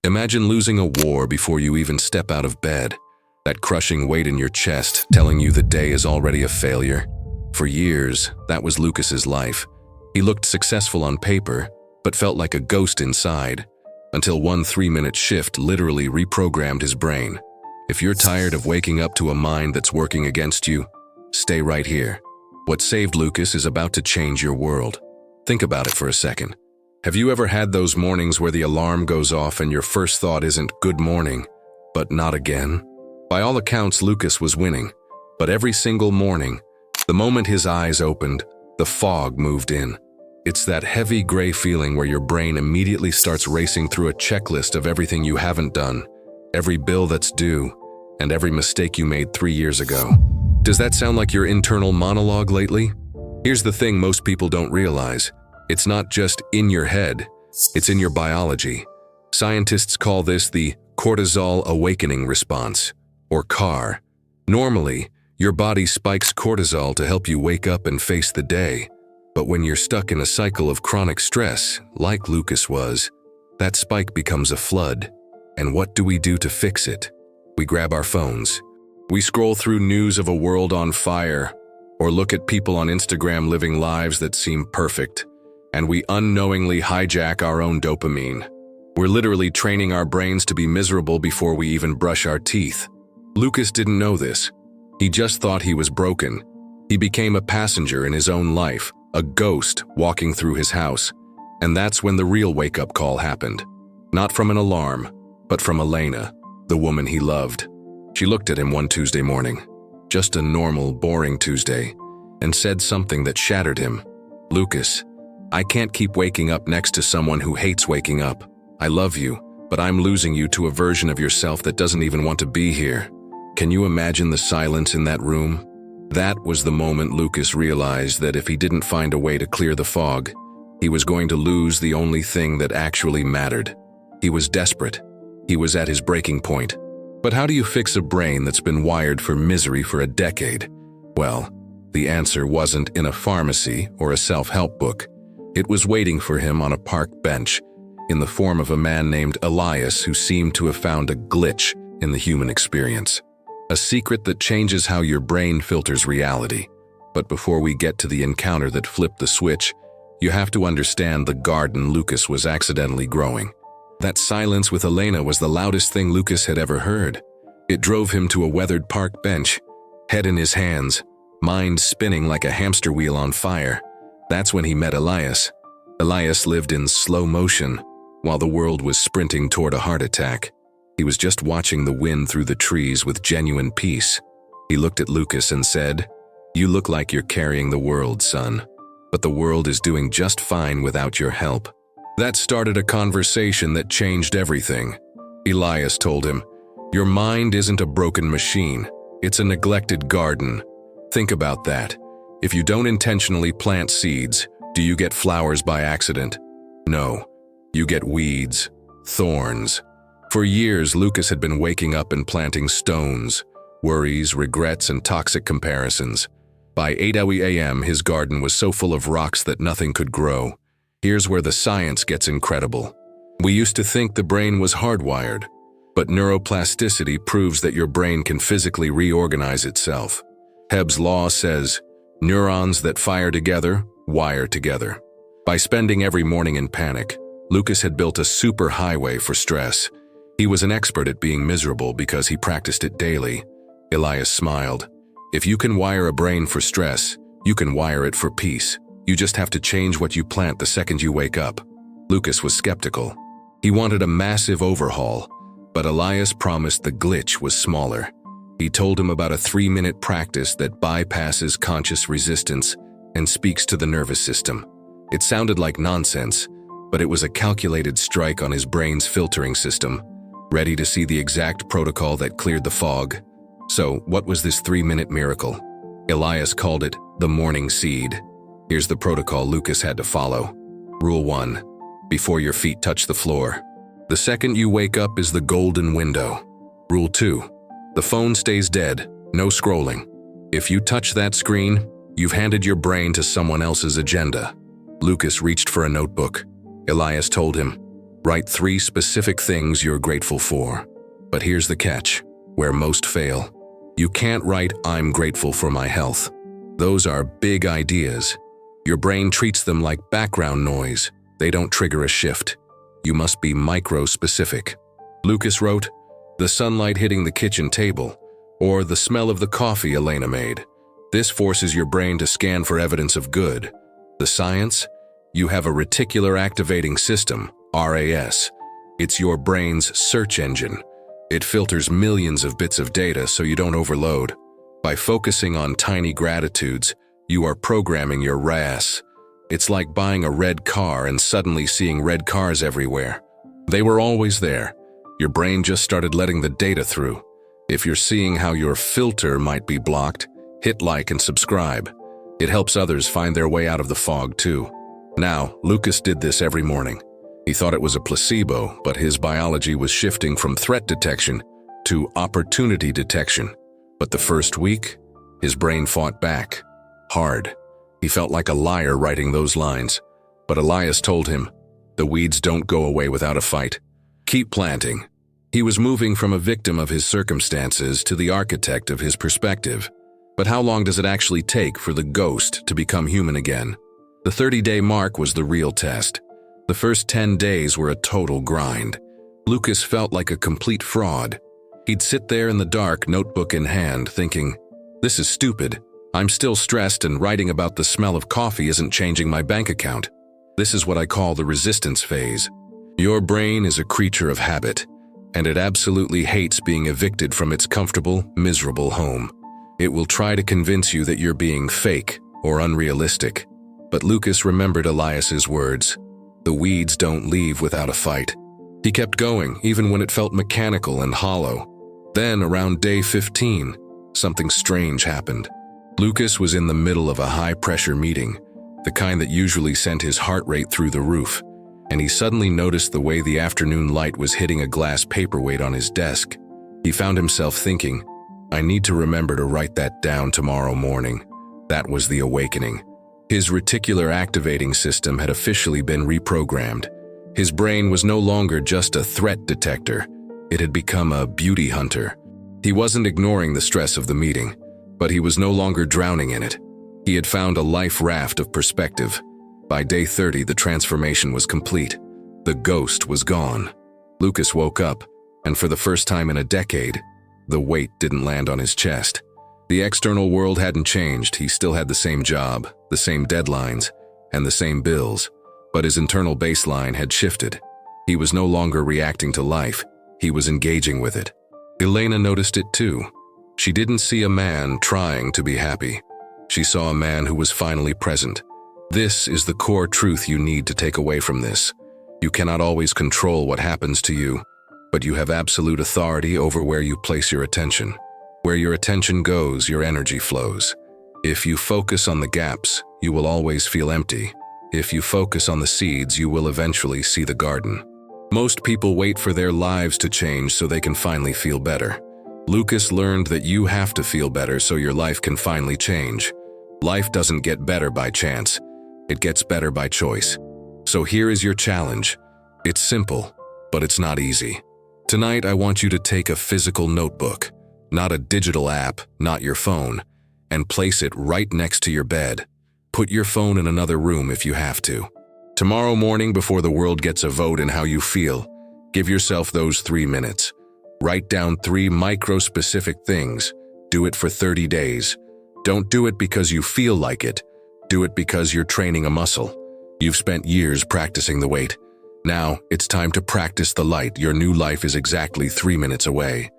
Imagine losing a war before you even step out of bed. That crushing weight in your chest telling you the day is already a failure. For years, that was Lucas's life. He looked successful on paper, but felt like a ghost inside, until one 3-minute shift literally reprogrammed his brain. If you're tired of waking up to a mind that's working against you, stay right here. What saved Lucas is about to change your world. Think about it for a second. Have you ever had those mornings where the alarm goes off and your first thought isn't "good morning," but "not again"? By all accounts, Lucas was winning, but every single morning, the moment his eyes opened, the fog moved in. It's that heavy gray feeling where your brain immediately starts racing through a checklist of everything you haven't done, every bill that's due, and every mistake you made 3 years ago. Does that sound like your internal monologue lately? Here's the thing most people don't realize. It's not just in your head, it's in your biology. Scientists call this the cortisol awakening response, or CAR. Normally, your body spikes cortisol to help you wake up and face the day. But when you're stuck in a cycle of chronic stress, like Lucas was, that spike becomes a flood. And what do we do to fix it? We grab our phones. We scroll through news of a world on fire, or look at people on Instagram living lives that seem perfect. And we unknowingly hijack our own dopamine. We're literally training our brains to be miserable before we even brush our teeth. Lucas didn't know this. He just thought he was broken. He became a passenger in his own life, a ghost walking through his house. And that's when the real wake-up call happened. Not from an alarm, but from Elena, the woman he loved. She looked at him one Tuesday morning, just a normal, boring Tuesday, and said something that shattered him. "Lucas, I can't keep waking up next to someone who hates waking up. I love you, but I'm losing you to a version of yourself that doesn't even want to be here." Can you imagine the silence in that room? That was the moment Lucas realized that if he didn't find a way to clear the fog, he was going to lose the only thing that actually mattered. He was desperate. He was at his breaking point. But how do you fix a brain that's been wired for misery for a decade? Well, the answer wasn't in a pharmacy or a self-help book. It was waiting for him on a park bench, in the form of a man named Elias who seemed to have found a glitch in the human experience. A secret that changes how your brain filters reality. But before we get to the encounter that flipped the switch, you have to understand the garden Lucas was accidentally growing. That silence with Elena was the loudest thing Lucas had ever heard. It drove him to a weathered park bench, head in his hands, mind spinning like a hamster wheel on fire. That's when he met Elias. Elias lived in slow motion, while the world was sprinting toward a heart attack. He was just watching the wind through the trees with genuine peace. He looked at Lucas and said, "You look like you're carrying the world, son. But the world is doing just fine without your help." That started a conversation that changed everything. Elias told him, "Your mind isn't a broken machine. It's a neglected garden. Think about that. If you don't intentionally plant seeds, do you get flowers by accident? No. You get weeds, thorns." For years, Lucas had been waking up and planting stones, worries, regrets, and toxic comparisons. By 8 a.m., his garden was so full of rocks that nothing could grow. Here's where the science gets incredible. We used to think the brain was hardwired, but neuroplasticity proves that your brain can physically reorganize itself. Hebb's law says, neurons that fire together, wire together. By spending every morning in panic, Lucas had built a superhighway for stress. He was an expert at being miserable because he practiced it daily. Elias smiled. If you can wire a brain for stress, you can wire it for peace. You just have to change what you plant the second you wake up. Lucas was skeptical. He wanted a massive overhaul, but Elias promised the glitch was smaller. He told him about a 3-minute practice that bypasses conscious resistance and speaks to the nervous system. It sounded like nonsense, but it was a calculated strike on his brain's filtering system. Ready to see the exact protocol that cleared the fog? So, what was this 3-minute miracle? Elias called it the morning seed. Here's the protocol Lucas had to follow. Rule 1. Before your feet touch the floor. The second you wake up is the golden window. Rule 2. The phone stays dead, no scrolling. If you touch that screen, you've handed your brain to someone else's agenda. Lucas reached for a notebook. Elias told him, Write 3 specific things you're grateful for. But here's the catch, where most fail. You can't write, "I'm grateful for my health." Those are big ideas. Your brain treats them like background noise. They don't trigger a shift. You must be micro-specific. Lucas wrote, "The sunlight hitting the kitchen table," or "the smell of the coffee Elena made." This forces your brain to scan for evidence of good. The science? You have a reticular activating system, RAS. It's your brain's search engine. It filters millions of bits of data so you don't overload. By focusing on tiny gratitudes, you are programming your RAS. It's like buying a red car and suddenly seeing red cars everywhere. They were always there. Your brain just started letting the data through. If you're seeing how your filter might be blocked, hit like and subscribe. It helps others find their way out of the fog too. Now, Lucas did this every morning. He thought it was a placebo, but his biology was shifting from threat detection to opportunity detection. But the first week, his brain fought back. Hard. He felt like a liar writing those lines. But Elias told him, "The weeds don't go away without a fight. Keep planting." He was moving from a victim of his circumstances to the architect of his perspective. But how long does it actually take for the ghost to become human again? The 30-day mark was the real test. The first 10 days were a total grind. Lucas felt like a complete fraud. He'd sit there in the dark, notebook in hand, thinking, "This is stupid. I'm still stressed and writing about the smell of coffee isn't changing my bank account." This is what I call the resistance phase. Your brain is a creature of habit, and it absolutely hates being evicted from its comfortable, miserable home. It will try to convince you that you're being fake or unrealistic. But Lucas remembered Elias's words, "The weeds don't leave without a fight." He kept going, even when it felt mechanical and hollow. Then, around day 15, something strange happened. Lucas was in the middle of a high-pressure meeting, the kind that usually sent his heart rate through the roof, and he suddenly noticed the way the afternoon light was hitting a glass paperweight on his desk. He found himself thinking, "I need to remember to write that down tomorrow morning." That was the awakening. His reticular activating system had officially been reprogrammed. His brain was no longer just a threat detector. It had become a beauty hunter. He wasn't ignoring the stress of the meeting, but he was no longer drowning in it. He had found a life raft of perspective. By day 30, the transformation was complete. The ghost was gone. Lucas woke up, and for the first time in a decade, the weight didn't land on his chest. The external world hadn't changed. He still had the same job, the same deadlines, and the same bills. But his internal baseline had shifted. He was no longer reacting to life. He was engaging with it. Elena noticed it too. She didn't see a man trying to be happy. She saw a man who was finally present. This is the core truth you need to take away from this. You cannot always control what happens to you, but you have absolute authority over where you place your attention. Where your attention goes, your energy flows. If you focus on the gaps, you will always feel empty. If you focus on the seeds, you will eventually see the garden. Most people wait for their lives to change so they can finally feel better. Lucas learned that you have to feel better so your life can finally change. Life doesn't get better by chance. It gets better by choice. So here is your challenge. It's simple, but it's not easy. Tonight, I want you to take a physical notebook, not a digital app, not your phone, and place it right next to your bed. Put your phone in another room if you have to. Tomorrow morning, before the world gets a vote in how you feel, give yourself those 3 minutes. Write down 3 micro-specific things. Do it for 30 days. Don't do it because you feel like it. Do it because you're training a muscle. You've spent years practicing the weight. Now, it's time to practice the light. Your new life is exactly 3 minutes away.